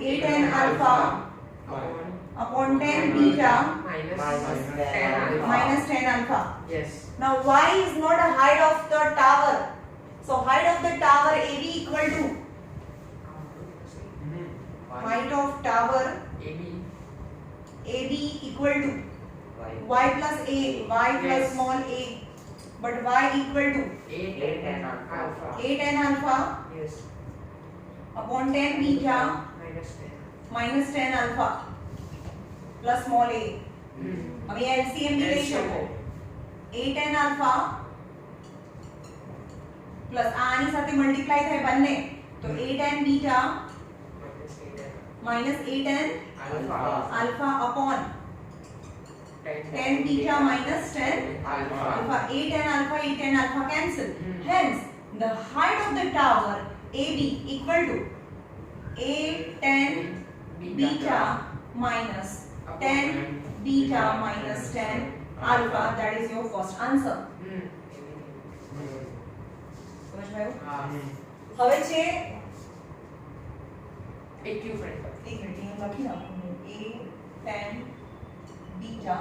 a tan alpha upon tan beta minus tan alpha. Yes. Now y is not a height of the tower. So height of the tower AB equal to height of tower AB equal to y plus a, y plus Yes. small a, but y equal to A tan alpha. a tan alpha Yes. upon tan beta minus tan alpha plus small a. હવે LCM भी લઈ શકો a tan alpha plus આની સાથે multiply થાય બંને તો a tan beta minus a tan alpha upon tan beta minus tan alpha. A tan alpha cancel. Hence the height of the tower AB equal to a tan beta minus tan beta minus tan alpha. That is your first answer. સમજ ભાઈ હવે છે એક friend એક minute હું લખી નાખું a tan beta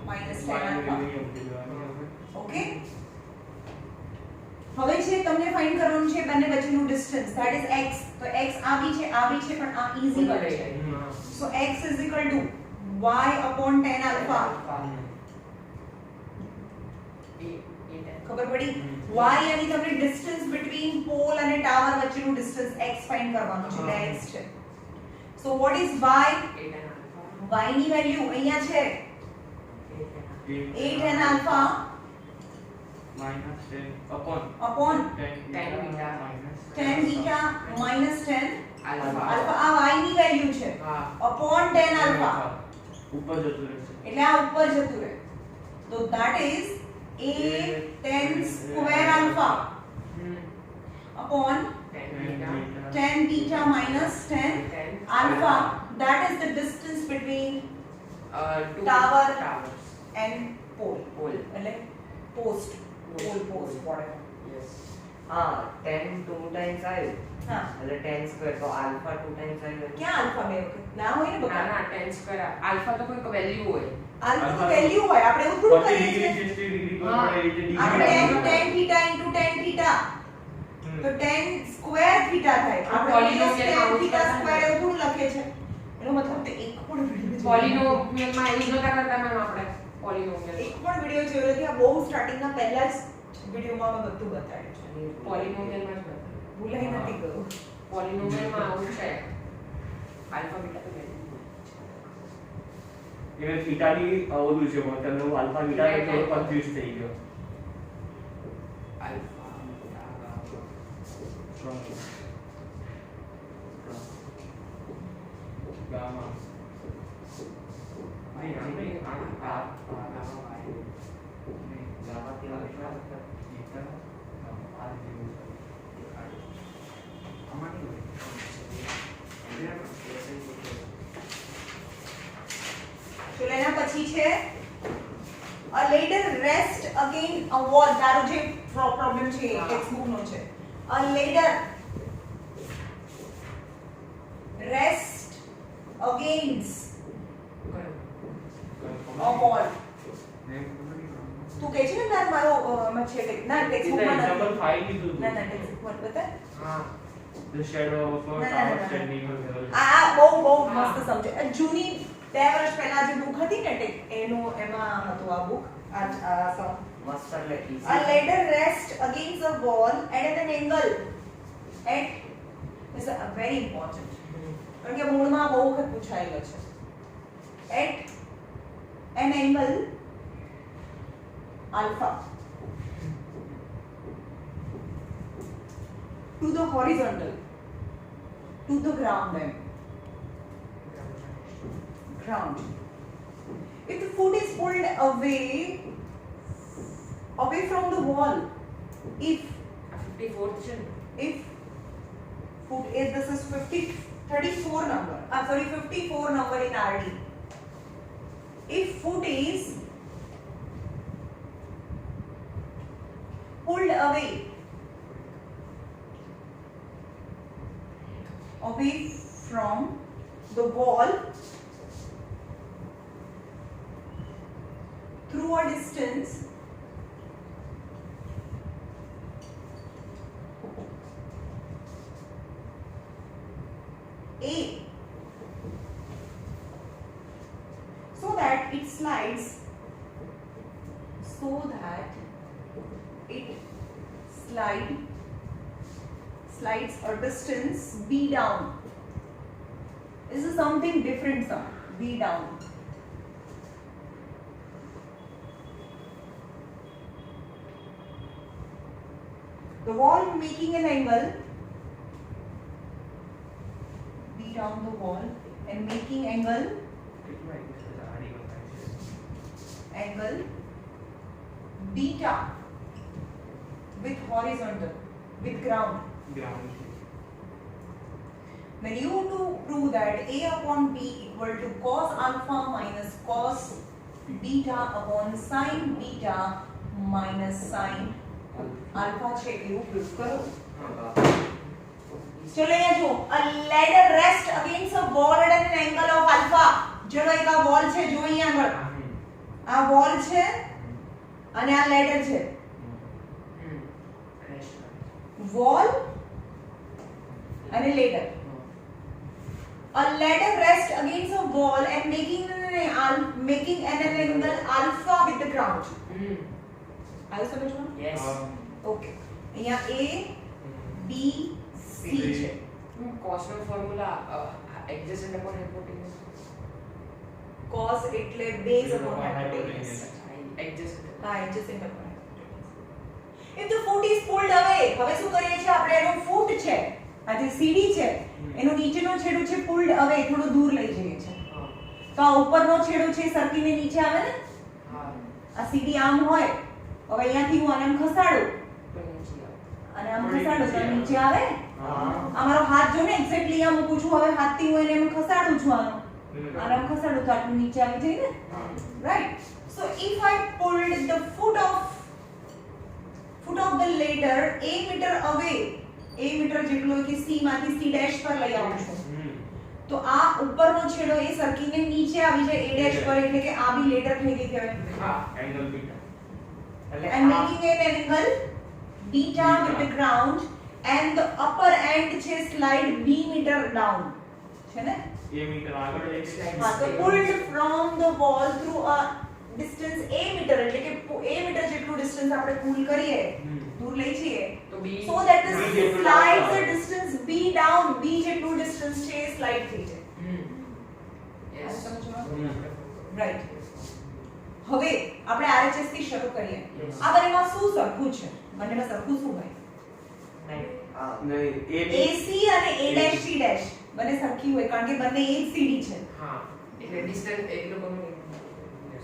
minus tan alpha. Okay હવે છે તમને ફાઇન્ડ કરવાનું છે બંને વચ્ચેનું ડિસ્ટન્સ ધેટ ઇઝ x. તો x આ બી છે પણ આ ઈઝી વન છે. સો x is equal to y upon tan alpha. ખબર પડી y यानी તમને ડિસ્ટન્સ બિટવીન પોલ અને ટાવર વચ્ચેનું ડિસ્ટન્સ x ફાઇન્ડ કરવાનું છે એટલે x છે. So what is y? y ની વેલ્યુ અહીંયા છે a tan alpha minus 10 upon upon tan beta minus tan alpha. alpha આ y ની વેલ્યુ છે upon tan alpha ઉપર જતું રહેશે એટલે આ ઉપર જતું રહે. તો that is a tan square alpha upon tan beta minus tan alpha. That is the distance between tower and pole. એટલે post whatever. हाँ 10 2 times I हाँ એટલે 10 square તો alpha 2 times I ક્યાં alpha બે વખત ના હોય ને બકા tan square alpha તો કોઈ વેલ્યુ હોય alpha તો વેલ્યુ હોય આપણે એવું થોડું 40 કરીએ ડિગ્રી છીએ 60 ડિગ્રી हाँ, પર પડે એટલે આપણે degree tan theta into tan theta તો tan square theta થાય આપણે પોલિનોમિયલ tan આવું theta કરતા square એવું થોડું લખે છે એનો મતલબ તે એક પણ વિડિયો પોલિનોમિયલ માં એવું નતા કરતા મેમ આપણે પોલિનોમિયલ એક પણ વિડિયો જોયો નથી આ બહુ સ્ટાર્ટિંગ ના પહેલા જ વિડિયોમાં મેં બધું બતાવ્યું છે પોલિનોમિયલ માં જ બતાવે. ભૂલાઈ નથી ગયું પોલિનોમિયલ માં આવું છે આલ્ફા બીટા તો વેલ્યુ એને થીટાની ઓલું છે પણ તમને હું આલ્ફા બીટા એટલે કન્ફ્યુઝ થઈ ગયો આલ્ફા ગામા નહીં આપણે આ ગામા કેવા ચલો એના પછી છે a ladder rest against a wall. તારો જે પ્રોબ્લેમ છે ટેક્સ્ટ બુક નો છે a ladder rest against a wall. તું કહે છે ને તાર મારો છે ના ટેક્સ્ટ બુક માં એક્ઝામ્પલ નથી 5 લીધું ના ના ટેક્સ્ટ બુક માં બતા હા the shadow of a ના, tower ના. standing on the hill આ બહુ હા. મસ્ત સમજે આ જૂની 2 વર્ષ પહેલા જે બુક હતી ને એનું એમાં હતું આ બુક આ મસ્ત એટલે A easy ladder rests against a wall and at an angle. At is a very important. કારણ કે મૂળમાં બહુ વખત પૂછાયેલો છે. At an angle alpha to the horizontal to the ground. If the foot is pulled away from the wall, if 54th છે if foot is this is 34 number 54 number in RD. If foot is pulled away away from the wall through a distance A, so that it slides a distance B down. This is something different, sir. B down. The wall making an angle, B down the wall and making angle beta with horizontal, with ground. Then you to prove that A upon B equal to cos alpha minus cos beta upon sin beta minus sin alpha છે એવું prove કરો. ચલો અહીંયા જો a ladder rests against a wall at an angle of alpha. ચલો એક આ wall છે, જો અહીંયા આગળ આ wall છે અને આ ladder છે. wall અને ladder. A ladder rests against a wall and making an angle alpha with the ground. આવ્યું સમજમાં? Yes. ઓકે. અહીંયા A B C છે. cos નો formula adjacent upon hypotenuse. cos એટલે base upon hypotenuse. adjacent. હા, adjacent upon hypotenuse. If the foot is pulled away, હવે શું કરીએ છીએ આપણે? એનો foot છે, આ જે સીડી છે એનો નીચેનો છેડો છે pulled away, થોડો દૂર લઈ જઈએ છે. તો આ ઉપરનો છેડો છે સરકીને નીચે આવે ને? હા. આ સીડી આમ હોય, હવે અહીંયાથી હું આને આમ ખસાડું તો નીચે આવે. અને આમ ખસાડું તો નીચે આવે. હા. આ મારો હાથ જો ને એક્ઝેક્ટલી આમ મૂકું છું, હવે હાથથી હું એને આમ ખસાડું છું આનો. આને આમ ખસાડું તો આટલું નીચે આવી જાય ને? Right. So if I pulled the foot of the ladder a meter away, a meter જેટલો કે c માંથી c ડેશ પર લઈ આવું છું, તો આ ઉપરનો છેડો એ સરકીને નીચે આવી જાય a ડેશ પર, એટલે કે આ બી લેડર થઈ ગઈ કહેવાય. હા. Angle beta. એટલે And making an angle beta with the ground and the upper end છે slide b meter down. છે ને? એ મીટર આગળ એક હા, તો pulled from the wall through a distance a meter, એટલે કે a meter જેટલું ડિસ્ટન્સ આપણે પુલ કરીએ, દૂર લઈ જઈએ, તો B so that the B જેટલું slides down. the distance b down, b જેટલું ડિસ્ટન્સ છે એ સ્લાઇડ થઈ જાય. yes. આ સમજમાં? રાઈટ. હવે આપણે RHS થી શરૂ કરીએ. આ બંનેમાં શું સરખું છે? બંનેમાં સરખું શું હોય? નહીં. હા. નહીં એ AC અને A dash C dash બંને સરખી હોય, કારણ કે બંને એક સીડી છે. હા. એટલે ડિસ્ટન્સ એક લોકોનું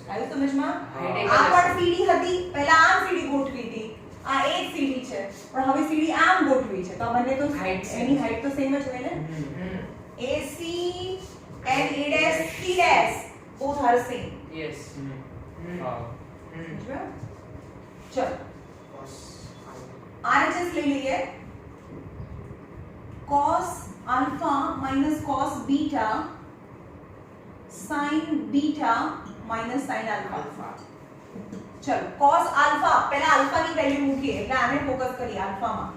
આવ્યું સમજમાં? Height એક આ જ પણ હશે. સીડી હતી, પહેલા આમ સીડી ગોઠવી હતી, આ એક સીડી છે, પણ હવે સીડી આમ ગોઠવી છે, તો આ બંને તો Height same. એની હાઈટ તો સેમ જ હોય ને? AC and A dash C dash both are same. yes. હા. સમજ્યા? ચલો RHS લઈ લઈએ. cos alpha minus cos beta sin beta minus sin alpha. ચલો cos alpha, પહેલા alpha ની વેલ્યુ મૂકીએ, એટલે આને ફોકસ કરીએ alpha માં.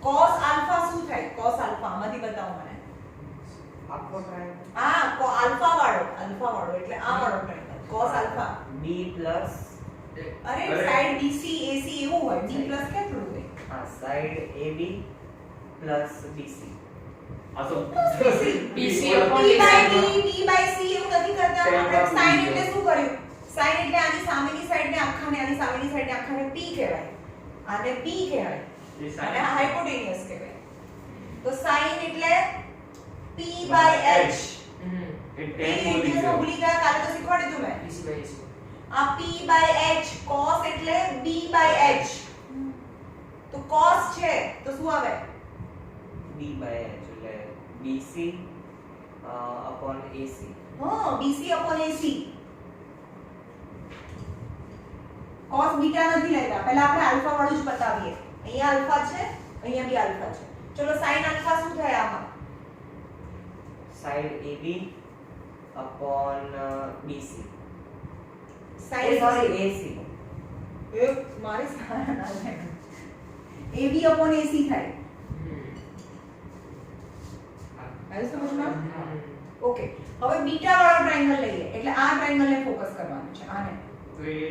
cos alpha શું થાય? cos alpha આમાંથી બતાવો મને. આખો triangle. આ alpha વાળો એટલે આ વાળો triangle. cos alpha. B plus અરે અરે. સાઈડ BC AC એવું હોય, B પ્લસ કે થોડું હોય. હા side AB plus BC. આ તો BC B by B, B by C એવું નથી કરતા. આપણે sin એટલે શું કર્યું? sin એટલે આની સામેની સાઈડને આખાને, આની સામેની સાઈડને આખાને P કહેવાય. આને P કહેવાય. એ અને આ હાઇપોટેનિયસ કહેવાય. તો sin એટલે P by H. એ એ 10 બોલી ઇંગ્લિશમાં ગયો. ભૂલી ગયા, કાલે તો શીખવાડ્યું હતું મેં. BC by AC. આ P by H, cos એટલે B by H. તો cos છે તો શું આવે? B by H એટલે BC upon AC. હા, BC upon AC. cos beta નથી લેતા, પહેલા આપણે આલ્ફા વાળું જ બતાવીએ. અહીંયા આલ્ફા છે, અહીંયા બી આલ્ફા છે. ચલો sin આલ્ફા શું થાય આમાં? Side AB upon BC. sin Sorry, AC. એ મારે સારા ના થાય. AB upon AC થાય. આવી સમજમાં? ઓકે, હવે બીટા વાળો ટ્રાયેંગલ લઈએ એટલે આ ટ્રાયેંગલ ને ફોકસ કરવાનું છે આને. તો એ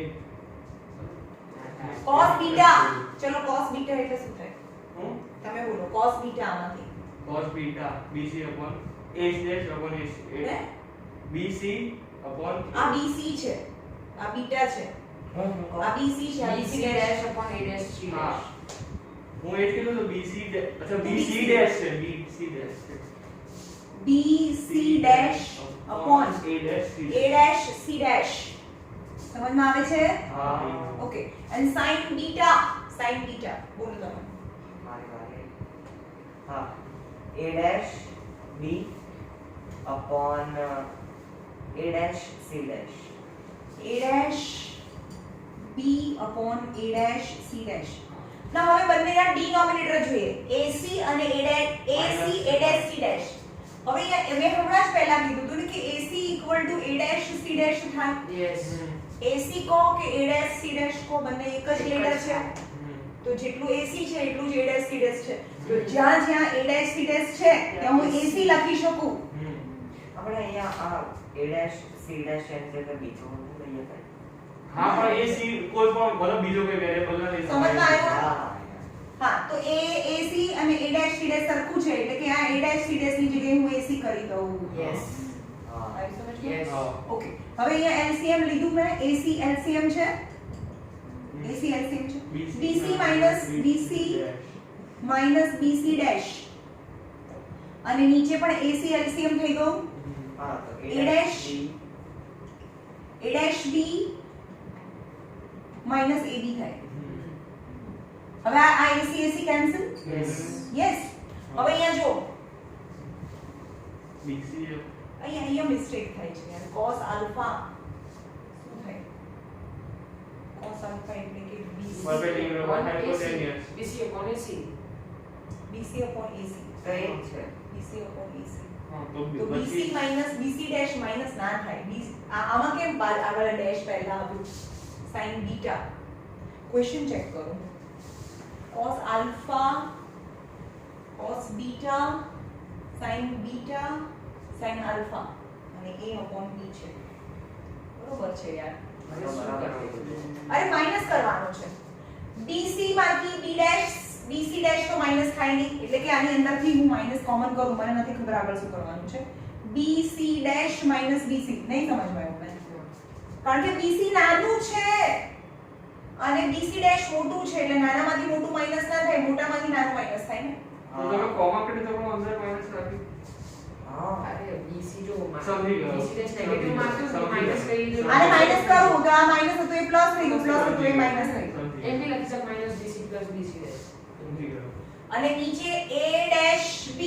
cos બીટા, ચલો cos બીટા એટલે શું થાય? હું તમે બોલો cos બીટા આમાંથી. cos beta BC upon A dash upon A હે? BC upon આ BC છે, આ બીટા છે, આ BC છે, આ BC BC dash. dash upon A dash C હા dash. હું એ જ કીધું તો BC અચ્છા BC dash છે BC dash છે BC dash upon A dash C A dash C dash. સમજમાં આવે છે? હા okay, and sin beta, sin beta બોલો તમે. मारे हाँ A dash B upon A dash C dash. A dash B upon A dash C dash. ના હવે બંનેના ડિનોમિનેટર જોઈએ. AC અને A dash AC A dash C dash. હવે અહીંયા મેં હમણાં જ પહેલા કીધું હતું ને કે AC equal to A dash C dash થાય. Yes. AC કહો કે A dash C dash કહો બંને એક જ લેટર છે. તો જેટલું AC છે એટલું જ A dash C dash છે. તો જ્યાં જ્યાં A dash C dash છે ત્યાં હું AC લખી શકું. આપણે અહીંયા આ A dash C dash એની જગ્યાએ બીજો લઈએ તો હા પણ એ સી કોઈ પણ મતલબ બીજો કોઈ વેરિયેબલ ના લઈ સમજમાં આવ્યું? હા હા તો A AC અને A dash C dash સરખું છે એટલે કે આ A dash C dash ની જગ્યાએ હું AC કરી દઉં. Yes. હા આવી સમજ ગઈ? Yes. ઓકે, હવે અહીંયા LCM લીધું મેં. AC LCM છે, AC LCM છે. BC minus BC minus BC dash અને નીચે પણ AC LCM થઈ ગયું. હા તો A dash A dash B minus AB થાય. હવે આ AC AC cancel. Yes. Yes. હવે અહીંયા જો BC અહીંયા મિસ્ટેક થાય છે યાર. cos આલ્ફા શું થાય? cos આલ્ફા એટલે કે BC Perpendicular Upon AC. hypotenuse. BC upon AC. BC upon AC. તો એ જ છે BC upon AC. હા તો તો BC minus BC dash minus ના થાય. આમાં કેમ આગળ ડેશ પહેલા આવ્યું? sin beta. ક્વેશ્ચન ચેક કરો. cos alpha cos beta sin beta sin alpha અને A upon B છે. બરોબર છે યાર. હવે શું કરવાનું? અરે માઈનસ કરવાનું છે. BC માંથી B dash BC dash તો માઈનસ થાય નહીં એટલે કે આની અંદરથી હું માઈનસ કોમન કરું. મને નથી ખબર આગળ શું કરવાનું છે. BC dash minus BC નહીં સમજમાં આવ્યું મને. કારણ કે BC નાનું છે અને BC dash મોટું છે એટલે નાનામાંથી મોટું માઈનસ ના થાય, મોટામાંથી નાનું માઈનસ થાય ને. તો તમે કોમા કરી તો પણ અંદર માઈનસ રાખી હા અરે BC જો સમજી ગયો. BC dash negative માં આવ્યું તો સમજી minus કરી દીધું. આને માઈનસ કરું તો આ માઈનસ હતું એ પ્લસ થઈ ગયું, પ્લસ હતું એ માઈનસ થઈ ગયું. એમ બી લખી શક minus BC plus BC dash. સમજી ગયો અને નીચે A dash B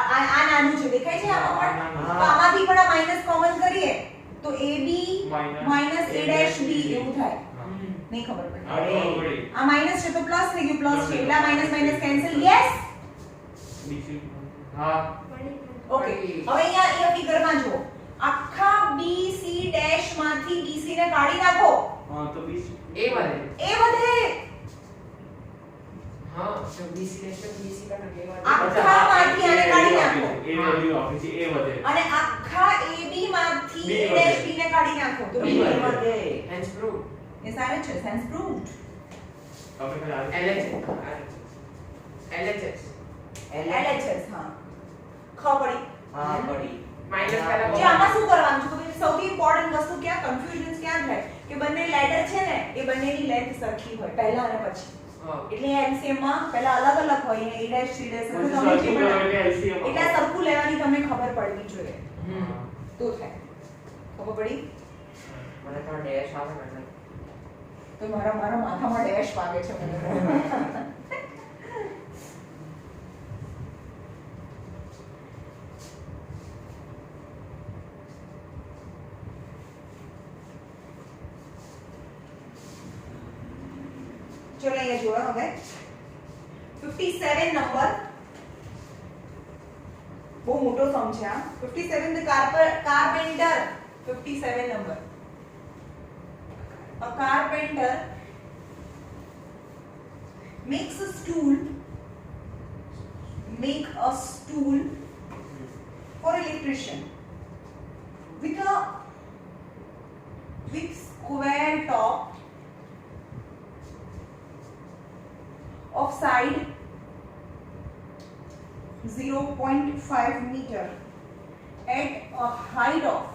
આ નાનું છે દેખાય છે આમાં પણ. હા. તો આમાંથી પણ આ માઈનસ કોમન કરીએ તો AB Minus A dash B એવું થાય. હા. નહીં ખબર પડે. હા તો વળી આ માઈનસ છે તો પ્લસ થઈ ગયું, પ્લસ છે એટલે minus minus cancel. Yes. BC હા ઓકે, હવે અહીંયા એ ફિગરમાં જુઓ. આખા BC ડેશ માંથી BC ને કાઢી નાખો. હા તો BC એ વધે. એ વધે. હા તો BC dash plus BC का ना के बाद આખા માંથી આને કાઢી નાખો. એ વેલ્યુ આપે છે એ વધે અને આખા AB માંથી B A વધે. dash B ને કાઢી નાખો તો B B વધે. વધે. hence proved. એ સારું છે, સેન્સ પ્રૂવ્ડ. આપણે ખાલી LHS LHS LHS હા. ખબર પડી. હા પડી minus જે પહેલા આમાં શું કરવાનું છે ખબર છે? સૌથી ઇમ્પોર્ટન્ટ વસ્તુ ક્યાં કન્ફ્યુઝન ક્યાં થાય કે બંને લેટર છે ને એ બંનેની લેન્થ સરખી હોય પહેલા અને પછી. હા એટલે LCM માં પહેલા અલગ અલગ હોય ને A dash C dash પછી તમે જે સરખું પણ કરો એટલે LCM એટલે આ સરખું લેવાની તમને ખબર પડવી જોઈએ. હમ તો થાય. ખબર પડી? મને તો ડેશ આવે ને તો મારા માથામાં ડેશ વાગે છે મને. ચલો અહીંયા જોવા હવે 57 નંબર બહુ મોટો સમ છે આ 57 the carpenter 57 number a carpenter makes a stool for electrician with square top of side 0.5 meter at a height of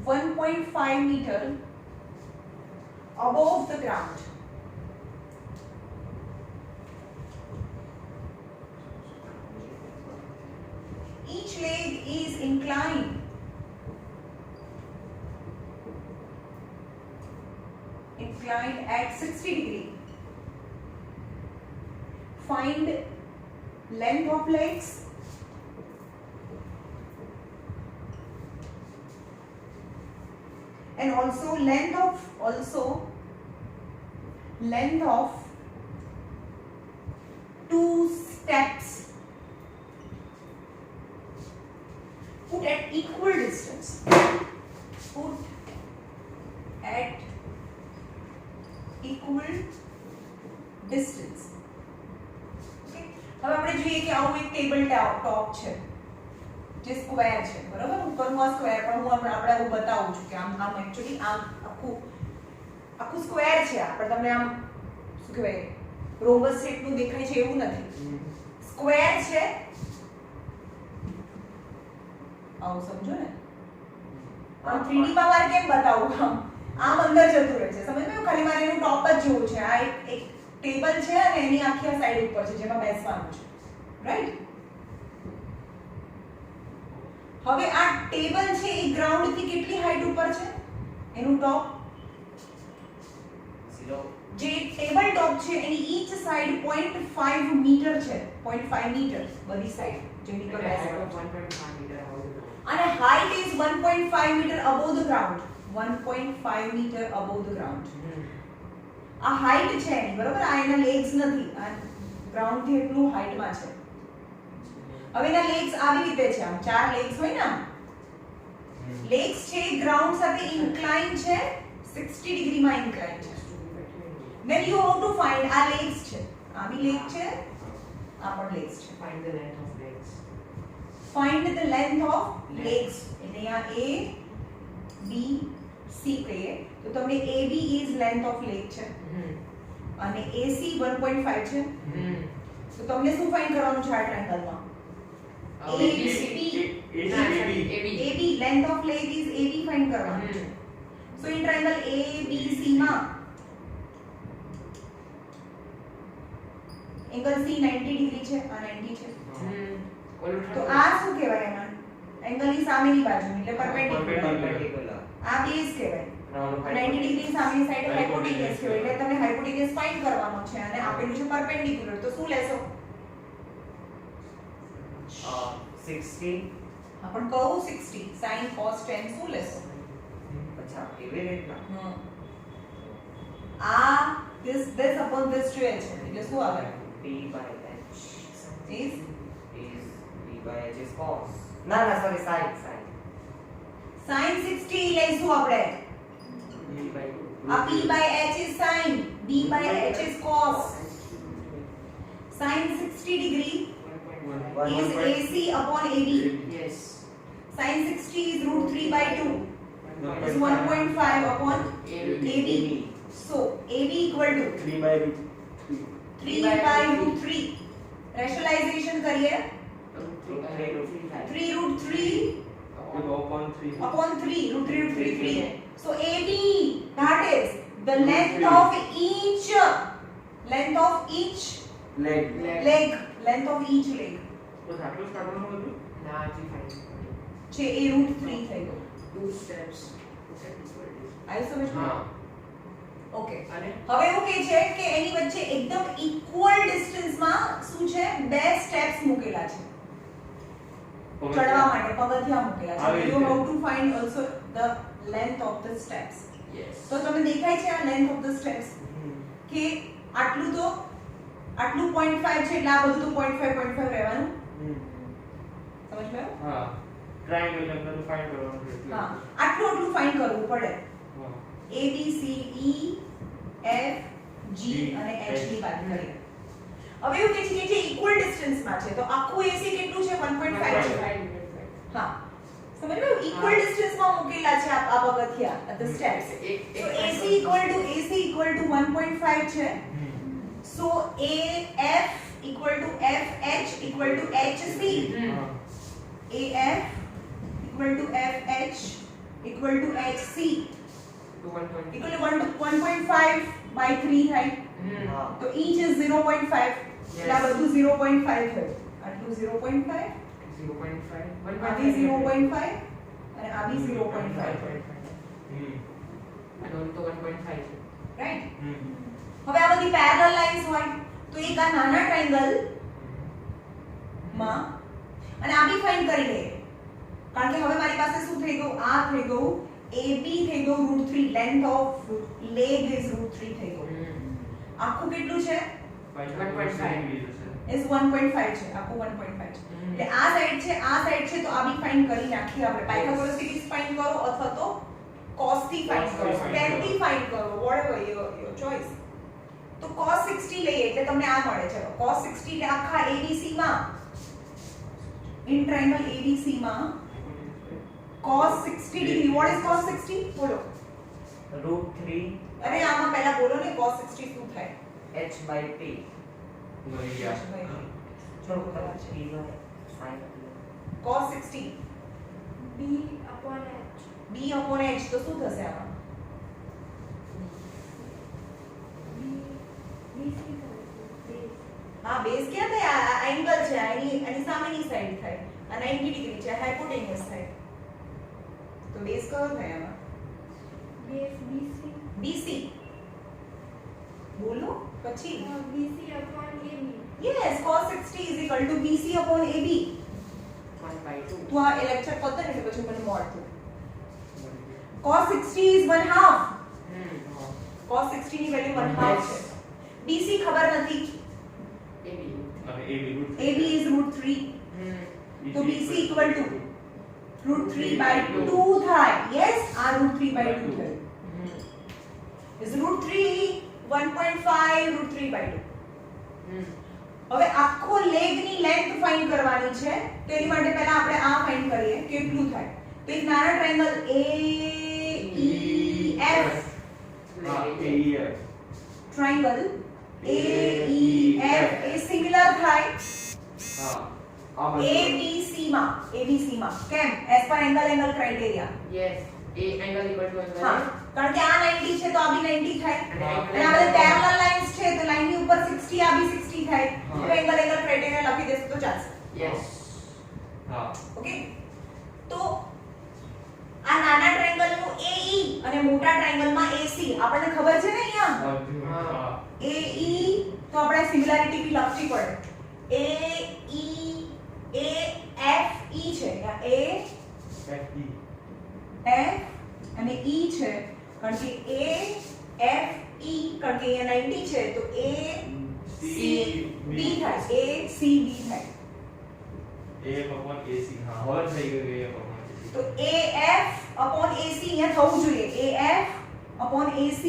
1.5 meter above the ground. Each leg is inclined at 60 degree. Find length of legs and also length of two steps put at equal distance. Okay. હવે આપણે જોઈએ કે આવું એક table top છે જે square છે બરાબર ઉપરનું આ સ્ક્વેર પણ હું આપણે આવું બતાવું છું કે આમ એક્ચ્યુઅલી આમ આખું સ્ક્વેર છે આપણે તમને આમ શું કહેવાય રોબસ શેપનું દેખાય છે એવું નથી સ્ક્વેર છે આવું સમજો ને આમ 3D માં મારે કેમ બતાવું આમ અંદર જતું રહે છે સમજ મેં ખાલી મારે એનું ટોપ જ જોવું છે આ એક ટેબલ છે અને એની આખી આ સાઈડ ઉપર છે જેમાં બેસવાનું છે રાઈટ હવે આ ટેબલ છે એ ગ્રાઉન્ડ થી કેટલી હાઈટ ઉપર છે એનું ટોપ 0 જે ટેબલ ટોપ છે એની ઈચ સાઈડ 0.5 મીટર છે 0.5 મીટર બધી સાઈડ જેની પર બેસવાનું 1.5 meter above the ground. અને height is 1.5 metre above the ground 1.5 metre above the ground આ હાઈટ છે એની બરોબર આ એના લેગ્સ નથી આ ગ્રાઉન્ડ થી એટલું હાઈટ માં છે હવે એના લેગ્સ આવી રીતે છે આમ ચાર લેગ્સ હોય ને આમ લેગ્સ છે ગ્રાઉન્ડ સાથે ઇન્ક્લાઇન છે 60 ડિગ્રી માં ઇન્ક્લાઇન છે then you have to find આ લેગ્સ છે આ બી લેગ છે આ પણ લેગ્સ છે Find the length of legs. find the length of legs એટલે અહીંયા a b c કહીએ તો તમને ab is length of leg છે અને ac 1.5 છે તો તમને શું ફાઇન્ડ કરવાનું છે આ ટ્રાયેંગલમાં AB. ab length of leg is ab find કરવાનું છે so in triangle abc માં એંગલ c 90 ડિગ્રી છે આ 90 છે તો આ શું કહેવાય એમાં એંગલની સામેની બાજુ એટલે પરપેન્ડિક્યુલર આ બેઝ કહેવાય 90 ડિગ્રી સામેની સાઈડ હાઇપોટેન્યુસ કહેવાય એટલે તમને હાઇપોટેન્યુસ ફાઇન્ડ કરવાનો છે અને આપેલું છે પરપેન્ડિક્યુલર તો શું લેશો 60 હા પણ કહું 60 sin cos tan શું લેશો અચ્છા એવી રીતના આ this upon this 12 છે એટલે શું આવે p by h is p by h is cos ના સોરી sin sin 60 લઈશું આપણે આ p by h is sin b by h is cos sin 60 degree is ac upon ab Yes. sin 60 is root 3 by 2 is 1.5 upon ab so ab equal to 3 by root 3 by root 3 rationalization करिए 3 root 3 upon 3 upon 3 root 3 root 3 3 so ab that is the length of each leg length of each leg તો આટલું કાઢવાનું હતું Now I think find છે એ root 3 થઈ ગયો 2 steps. Okay, this is what it is. આઈ સમજ હા. ઓકે અને હવે એવું કે છે કે એની વચ્ચે એકદમ ઇક્વલ ડિસ્ટન્સમાં શું છે બે સ્ટેપ્સ મૂકેલા છે ચડવા માટે પગથિયા મૂકેલા છે આવી યુ રીતે. How to find also the length of the steps yes. તો તમને દેખાય છે આ લેન્થ ઓફ ધ સ્ટેપ્સ કે આટલું તો આટલું 0.5 છે એટલે આ બધું તો 0.5 રહેવાનું સમજ ગયો હા ટ્રાયેંગલ ને બધું ફાઇન્ડ કરવાનું છે એટલે. હા આટલું ફાઇન્ડ કરવું પડે હા. A B C E F G અને H ની વાત કરીએ હવે એવું કે છે કે જે ઇક્વલ ડિસ્ટન્સ માં છે તો આખું AC કેટલું છે 1.5 છે હા સમજ ગયો ઇક્વલ ડિસ્ટન્સ માં મૂકેલા છે આ પગથિયા the steps so AC equal to 1.5 છે so AF equal to FH equal to HC હા. AF equal to FH equal to HC to 1.5. equal to 1.5 by 3 થાય હા તો each is 0.5 એટલે આ બધું 0.5 થયું આટલું 0.5 0.5. આ બી 0.5 અને આ બી 0.5 અને ઓલું તો 1.5 છે. રાઈટ હમ. હવે આ બધી પેરેલલ લાઇન્સ હોય તો એક આ નાના ટ્રાયેંગલ માં અને આ બી ફાઇન્ડ કરી લઈએ કારણ કે હવે મારી પાસે શું થઈ ગયું આ થઈ ગયું AB થઈ ગયું √3 લેન્થ ઓફ લેગ ઇઝ √3 થઈ ગયું આખું કેટલું છે પાછળ 1.5 is 1.5 છે આખું 1.5 છે એટલે આ સાઈડ છે તો આ બી ફાઇન્ડ કરી નાખીએ આપણે પાયથાગોરસ થી ફાઇન્ડ કરો અથવા તો cos થી ફાઇન્ડ કરો tan થી ફાઇન્ડ કરો whatever your choice તો cos 60 લઈએ એટલે તમને આ મળે છે cos 60 એટલે આખા ABC માં in triangle ABC માં cos 60 degree what is cos 60 બોલો √3 અરે આમાં પહેલા બોલો ને cos 60 શું થાય h/p બની ગયા. થોડું કદાચ p હોય sin cos 60 B upon H. b upon h તો શું થશે આમાં BC base. હા બેઝ ક્યાં થાય આ એંગલ છે આની સામેની સાઈડ થાય આ 90 ડિગ્રી છે હાઇપોટેન્યુસ થાય તો બેઝ કયો થાય આમાં Base BC. BC બોલો પછી BC upon AB. yes cos 60 is equal to BC upon AB 1/2. તો આ લેક્ચર પતે ને એટલે પછી મને મળતું cos 60 is 1/2 cos 60 ની વેલ્યુ 1/2 છે BC ખબર નથી AB. અને AB AB is √3 તો BC equal to √3/2 થાય yes આ √3/2 થાય is √3 1.5 √3/2 હવે આખો લેગ ની લેન્થ ફાઇન્ડ કરવાની છે તો એની માટે પહેલા આપણે આ ફાઇન્ડ કરીએ કેટલું થાય તો એક નાના ટ્રાયેંગલ AEF હા AEF ટ્રાયેંગલ AEF એ સિમિલર થાય હા આ બધું ABC માં કેમ as per angle criteria Yes. A angle equal to angle. હા કારણ કે આ 90 છે તો આ બી 90 થાય અને અને આ બધા પેરેલલ લાઇન્સ છે તો લાઈન ની ઉપર 60 આ બી 60 થાય તો એંગલ ક્રાઇટેરિયા લખી દેશું તો ચાલશે Yes. હા ઓકે તો આ નાના ટ્રાયેંગલ નું AE અને મોટા ટ્રાયેંગલ માં AC આપણને ખબર છે ને અહીંયા હા AE તો આપણે સિમિલારિટી બી લખવી પડે AFE છે આ A FE F અને E છે કારણ કે A F E કારણ કે અહીંયા 90 છે તો A C B થાય A C B થાય AF upon AC હા હવે થઈ ગયું AF upon AC તો AF upon AC અહીંયા થવું જોઈએ AF upon AC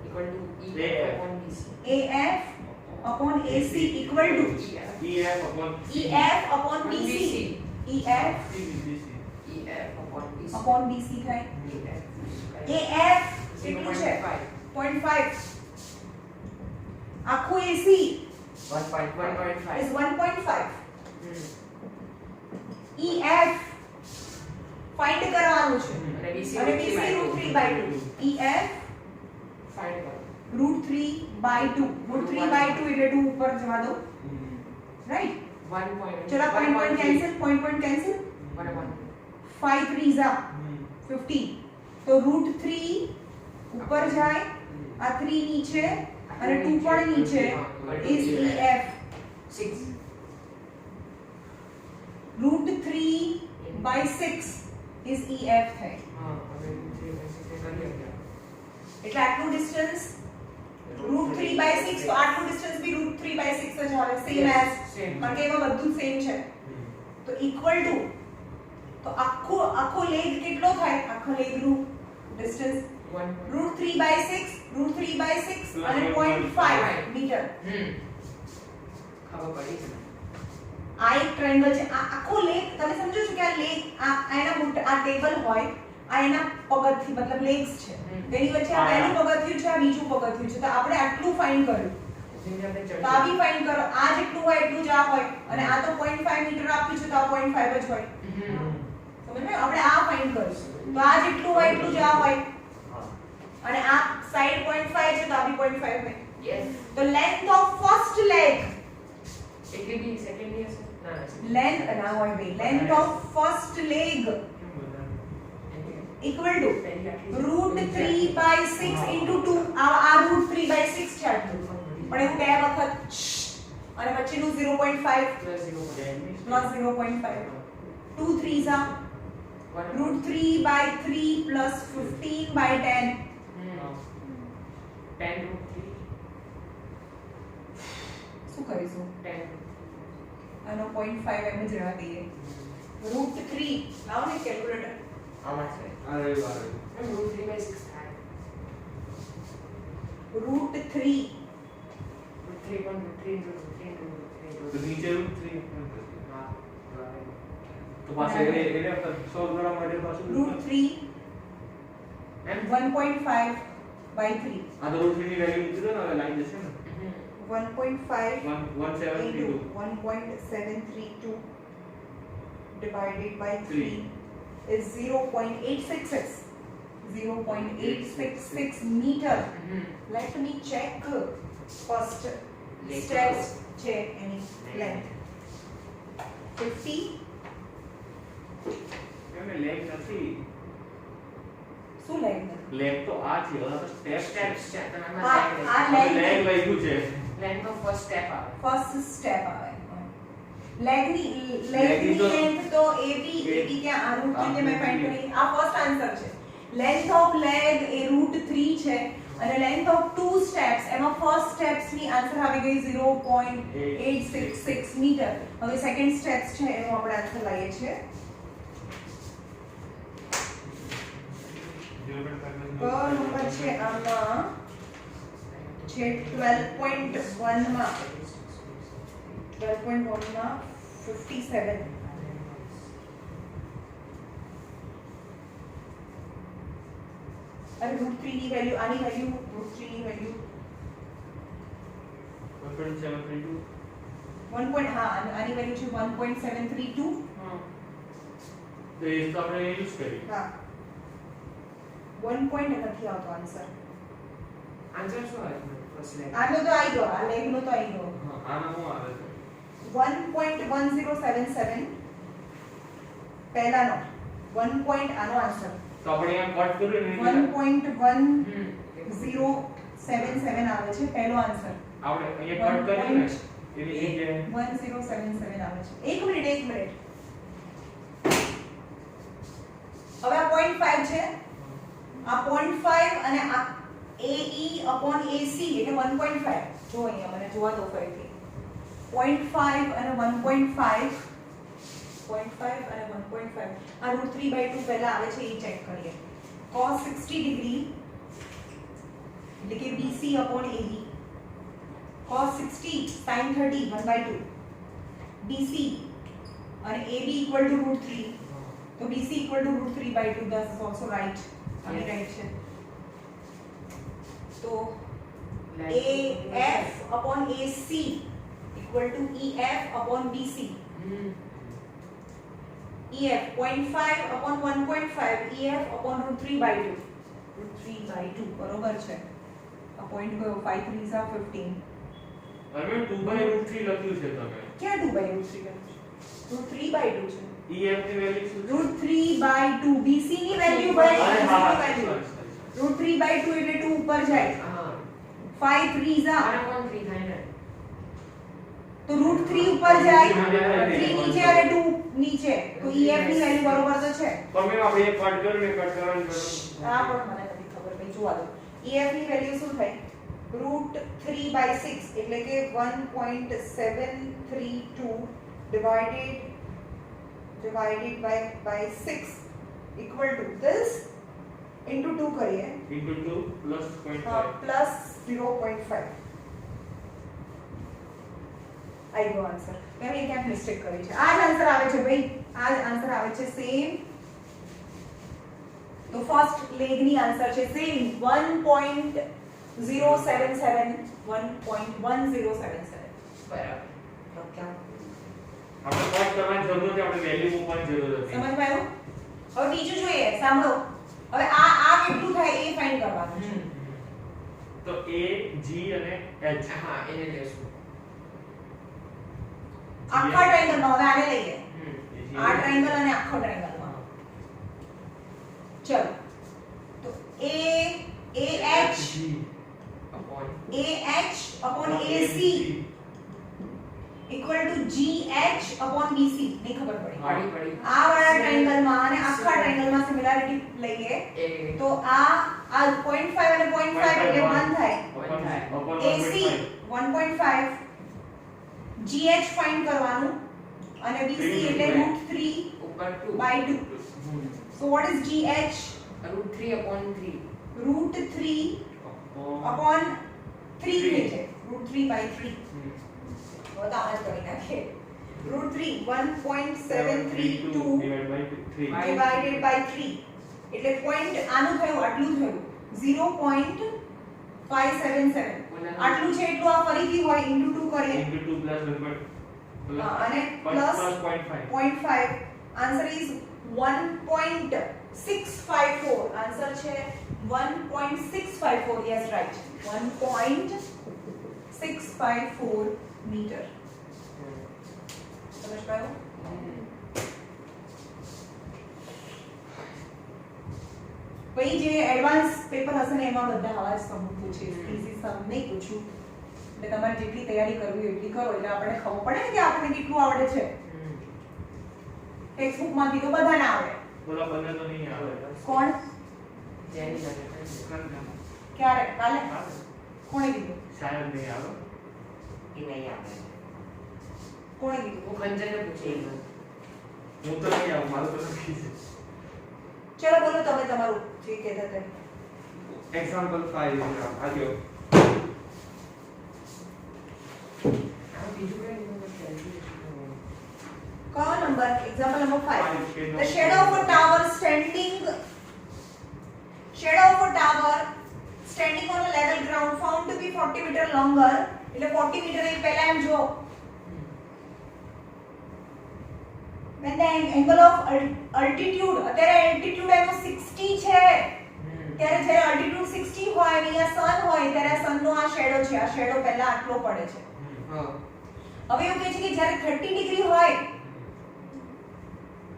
Equal to E AF. upon BC. AF upon AC equal to EF upon EF upon BC EF BC EF upon BC. upon BC થાય AF કેટલું છે 0.5 આખું AC 1.5 is 1.5 EF find કરવાનું છે અને BC અને BC √3/2 EF find કરો. √3/2 √3/2 એટલે 2 ઉપર જવા દો રાઈટ 1 point. ચલો point cancel What about 5 3s are 15 તો √3 ઉપર જાય આ 3 નીચે અને 2 પણ નીચે is EF 6? √3/6 is EF થાય હા હવે 3 by 6 એ કરી ગયા. એટલે આટલું ડિસ્ટન્સ રૂટ 3 બાય 6 તો આટલું ડિસ્ટન્સ બી રૂટ 3 બાય 6 જ આવે સેમ એઝ Same. કારણ કે એમાં બધું સેમ છે તો ઇક્વલ ટુ તો આખો લેગ કેટલો થાય આખો લેગ નું distance One. Root 3 by 6 root 3 by 6 અને 0.5 મીટર ખબર પડી છે. આ એક ટ્રાયેંગલ છે આ આખો લેગ તમે સમજો છો કે આ લેગ આ એના આ ટેબલ હોય આ એના પગથિયું મતલબ લેગ્સ છે તેની વચ્ચે આ પહેલું પગથિયું છે આ બીજું પગથિયું છે તો આપણે આટલું ફાઇન્ડ કર્યું જેને આપણે તો આ બી ફાઇન્ડ કરો આ જેટલું હોય એટલું જ આ હોય અને આ તો 0.5 મીટર આપ્યું છે તો આ 0.5 જ હોય સમજ્યો આપણે આ ફાઇન્ડ કરીશું તો આ જેટલું હોય એટલું જ આ હોય અને આ સાઈડ 0.5 છે તો આ બી 0.5 હોય યસ તો લેન્થ ઓફ ફર્સ્ટ લેગ એટલી બી સેકન્ડ યર છે ના લેન્થ ના હોય બે length of first leg equal to root 3 by 6 into 2 આ root 3 by 6 છે આટલું પણ એવું બે વખત અને પછીનું 0.5 plus 0 plus 0.5 2 3s are root 3 by 3 plus 15 by 10 10 root 3 શું કરીશું 10 આનો 0.5 એમ જ રહેવા દઈએ root 3 લાવો ને કેલ્ક્યુલેટર આમાં છે અરે વાહ root 3 by 6 થાય root 3 root 3 પણ root 3 into root 3 into root 3 into તો નીચે રૂટ 3 હા તો પાસે એને સોલ્વ કરવા માટે પાછું root 3 એમ 1.5 by 3 આ તો રૂટ 3 ની વેલ્યુ મૂકી દો ને હવે લાઈન જશે ને 1.5 1732 into 1.732 divided by 3 is 0.866 0.866 meter. Let me check first steps check any length 50 એમને લેગ નથી શું length લેગ તો આ છે ઓલા તો સ્ટેપ steps છે તમે આ લેગ length લખ્યું છે length of first step આવે first step આવે leg ની તો length તો ab ત્યાં આ root 3 ને મેં find કરી આ first answer છે length of leg A root 3 છે અને length of two steps એમાં first steps ની answer આવી ગઈ 0.866 મીટર હવે second steps છે એનો આપણે answer લઈએ છીએ નંબર છે આમાં છે 12.1 માં 12.1 માં 57 અરે root 3 ની વેલ્યુ આની વેલ્યુ root 3 ની વેલ્યુ 1.732 1. હા આની વેલ્યુ છે 1.732 તો એ તો આપણે યુઝ કરી હા 1 point નથી આવતો આન્સર આન્સર શું આવે ફર્સ્ટ leg આનો તો આવી ગયો આ લેગ નો તો આવી ગયો હા આના શું આવે છે 1.1077 પહેલાનો 1 point આનો આન્સર તો આપણે અહીંયા કટ કર્યું ને 1.1077 આવે છે પહેલો આન્સર આપણે અહીંયા કટ કર્યું ને એની એ જે 1077 આવે છે એક મિનિટ હવે આ 0.5 છે આ 0.5 અને આ AE upon AC એટલે 1.5 જો અહીંયા મને જોવા દો ફરીથી 0.5 અને 1.5 0.5 અને 1.5 આ √3/2 પહેલા આવે છે એ ચેક કરીએ cos 60 ડિગ્રી એટલે કે BC upon AD cos 60 sin 30 1/2 BC અને AB equal to √3 તો BC equal to √3/2 that is also right આની રાઈટ છે તો AF upon AC equal to EF upon BC EF 0.5 upon 1.5 EF upon √3/2 √3/2 બરોબર છે આ પોઈન્ટ ગયો 5 3s are 15 હવે 2/√3 લખ્યું છે તમે ક્યાં 2/√3 લખ્યું છે √3/2 છે EF ની વેલ્યુ શું છે √3/2 BC ની વેલ્યુ ભાઈ અરે BC હા ની વેલ્યુ √3/2 એટલે 2 ઉપર જાય હા 5 3s are આના કોણ 3 થાય ને તો √3 ઉપર જાય 3 નીચે અને 2 નીચે તો EF ની વેલ્યુ બરોબર તો છે પણ મેં આપણે એક કટ કર્યું ને કટ કરવાનું આ પણ મને નથી ખબર ભાઈ જોવા દો EF ની વેલ્યુ શું થઈ √3/6 એટલે કે 1.732 divided by 6 equal to this into 2 કરીએ into 2 plus 0.5 plus 0.5 आई गो आंसर मैंने क्या मिस्टेक करी છે આ જ આન્સર આવે છે ભાઈ આ જ આન્સર આવે છે સેમ તો ફર્સ્ટ લેગ ની આન્સર છે સેમ 1.077 1.1077 બરાબર. तो क्या આપણે પોઈન્ટ કરવાની જરૂર નથી આપણે વેલ્યુ મૂકવાની જરૂર હતી સમજ માં આવ્યું હવે બીજું જોઈએ સાંભળો હવે આ કેટલું થાય એ ફાઇન્ડ કરવાનું છે તો a g અને h હા એને લેશું. આખા ટ્રાયેંગલ માં હવે આને લઈએ હમ. આ ટ્રાયેંગલ અને આખો ટ્રાયેંગલ માં ચલો તો a ah g upon upon AC equal to GH upon BC नहीं खबर पड़ी પડી આ વાળા ટ્રાયેંગલ માં અને આખા ટ્રાયેંગલ માં સિમિલારિટી લઈએ એ તો આ 0.5 અને 0.5 એટલે 1 થાય upon AC 1.5 GH ફાઇન્ડ કરવાનું અને BC એટલે √3 ઉપર 2 by 2 so what is GH √3 upon 3 √3 upon 3 થઈ જાય √3/3 બધા આજ કરી નાખીએ √3 1.732 divided by 3 એટલે પોઈન્ટ આનું થયું આટલું થયું 0.577 આટલું છે એટલું આ ફરીથી હોય into 2 કરીએ into 2 plus 1 અને પ્લસ 0.5 0.5 આન્સર ઇઝ 1.654 આન્સર છે 1.654 yes right 1.654 મીટર સમજ પાયો ભાઈ જે એડવાન્સ પેપર હશે ને એમાં બધા આવા જ સમ પૂછે ઇઝી સમ નહીં પૂછું એટલે તમારે જેટલી તૈયારી કરવી હોય એટલી કરો એટલે આપણે ખબર પડે ને કે આપણને કેટલું આવડે છે ટેક્સ્ટ બુક માંથી તો બધાને આવડે બોલા બંને તો નહીં આવે કોણ જેની સાથે ક્યારે કાલે કોણે કીધું શાયદ નહીં આવે ये नहीं आता है કોણે કીધું હું ખંજરને પૂછી હું તો નહીં આવું મારું તો નથી ચલો બોલો તમે તમારું જે કહેતા હતા એક્ઝામ્પલ 5 આગળ આ બીજું કઈ નંબર કયો number example number 5 5 the shadow of a tower standing on a level ground found to be 40 meter longer એટલે 40 મીટર એ પહેલા એમ જો when the angle of altitude અત્યારે altitude એનો 60 છે ત્યારે જ્યારે altitude 60 હોય અને અહીંયા sun હોય ત્યારે sun નો આ શેડો છે આ શેડો પહેલા આટલો પડે છે હા હવે એવું કહે છે કે જ્યારે 30 ડિગ્રી હોય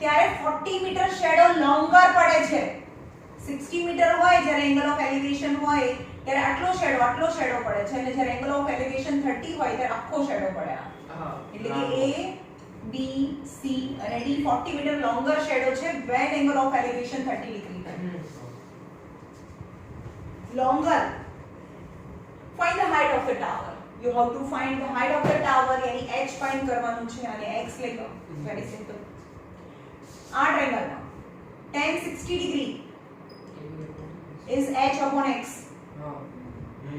ત્યારે 40 મીટર શેડો લોંગર પડે છે 60 મીટર હોય જ્યારે એંગલ ઓફ એલિવેશન હોય ત્યારે આટલો શેડો પડે છે અને જ્યારે એંગલ ઓફ એલિવેશન 30 હોય ત્યારે આખો શેડો પડે હા એટલે કે A B C અને D 40 મીટર લોંગર શેડો છે when angle of elevation 30 degree થાય longer find the height of the tower you have to find the height of the tower यानी h find કરવાનું છે અને x લઈ લો very simple આ triangle માં tan 60 degree is h upon x હા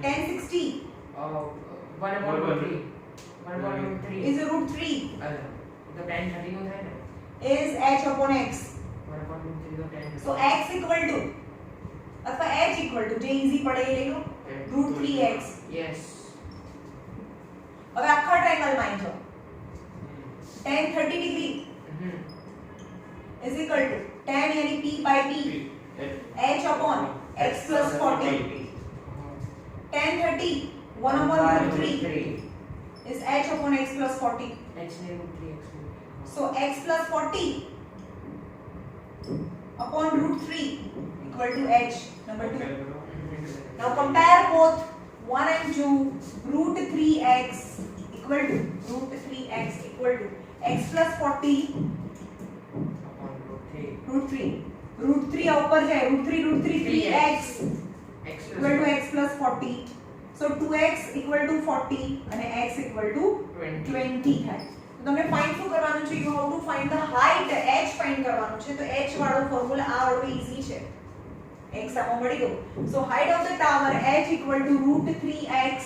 tan 60 1/3 is √3 અરે તો tan 30 નું થાય ને is h upon x 1/3 તો tan so x equal to અથવા h equal to જે easy પડે એ લઈ લો √3x યસ હવે આખા ટ્રાયેંગલ માં જો tan 30 degree is equal to tan यानी p by t h upon x plus 40 tan 30 1 upon √3 is h upon x plus 40 h ને √3x so x plus 40 upon √3 equal to h number 2 now compare both 1 and 2 √3x equal to x plus 40 √3 √3 આ ઉપર જાય √3 3x x equal to x plus 40 so 2x equal to 40 અને x equal to 20 થાય. તો તમને find શું કરવાનું છે? You how to find the height h find કરવાનું છે. તો h વાળો ફોર્મ્યુલા આ વાળો ઈઝી છે. x આમાં મળી ગયું. So height of the tower h equal to √3x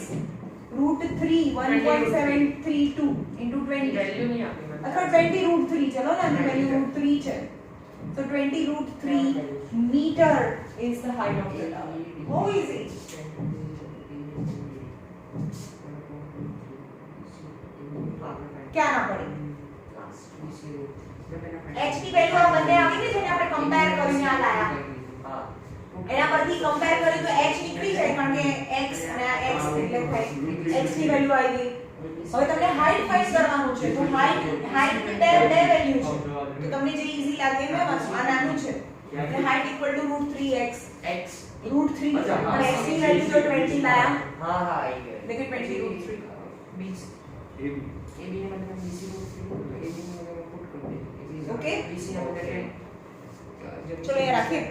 √3 1.732 into 20 value નહીં આપી મને. અથવા 20 √3 ચલો ને આની વેલ્યુ √3 છે. So 20 √3 meter is the height of the tower. How easy? क्या ना पड़े? h ની વેલ્યુ આ બંને આવી ને જેને આપણે કમ્પેર કરીને આ લાયા. હા એના પરથી કમ્પેર કર્યું તો h નીકળી જાય કારણ કે x અને આ x એટલે થાય. x ની વેલ્યુ આવી ગઈ. હવે તમને હાઈટ ફાઇન્ડ કરવાનું છે. તો હાઈટ ની બે વેલ્યુ છે. તો તમને જે ઈઝી લાગે એમ આ નાનું છે. એટલે height equal to √3x x √3 અને x ની વેલ્યુ તો 20 લાયા. હા હા આવી ગયો. देखिए 20 √3 बीच AB. AB ने मतलब BC को AB ने मतलब पुट कर दे Okay. BC ने मतलब चलो ये रखिए.